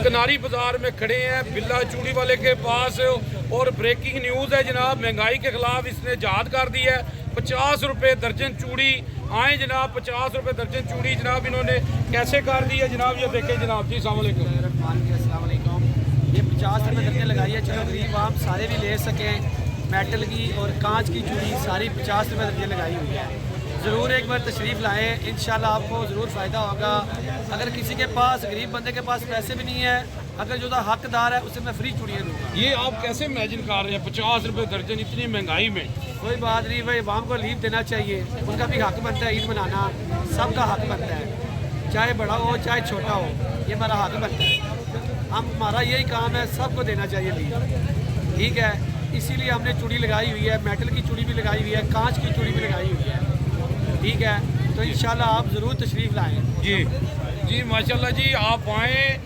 کناری بازار میں کھڑے ہیں بلا چوڑی والے کے پاس اور بریکنگ نیوز ہے جناب، مہنگائی کے خلاف اس نے جہاد کر دی ہے۔ 50 روپے درجن چوڑی آئیں جناب، 50 روپے درجن چوڑی جناب انہوں نے کیسے کر دی ہے جناب، یہ دیکھیں جناب جی۔ السلام علیکم۔ السلام علیکم۔ یہ 50 روپے درجن لگائی ہے، چلو غریب عام سارے بھی لے سکیں۔ میٹل کی اور کانچ کی چوڑی ساری 50 روپے درجن لگائی ہوئی ہے۔ ضرور ایک بار تشریف لائیں، انشاءاللہ آپ کو ضرور فائدہ ہوگا۔ اگر کسی کے پاس غریب بندے کے پاس پیسے بھی نہیں ہے، اگر جو حقدار ہے اسے میں فری چوڑیاں دوں گا۔ یہ آپ کیسے امیجن کر رہے ہیں 50 روپے درجن اتنی مہنگائی میں؟ کوئی بات نہیں بھائی، عوام کو لیو دینا چاہیے، ان کا بھی حق بنتا ہے، عید منانا سب کا حق بنتا ہے، چاہے بڑا ہو چاہے چھوٹا ہو، یہ ہمارا حق بنتا ہے۔ ہمارا یہی کام ہے، سب کو دینا چاہیے لیو، ٹھیک ہے۔ اسی لیے ہم نے چوڑی لگائی ہوئی ہے، میٹل کی چوڑی بھی لگائی ہوئی ہے، کانچ کی چوڑی بھی لگائی ہوئی ہے، ٹھیک ہے۔ تو انشاءاللہ آپ ضرور تشریف لائیں۔ جی ماشاءاللہ جی، آپ آئیں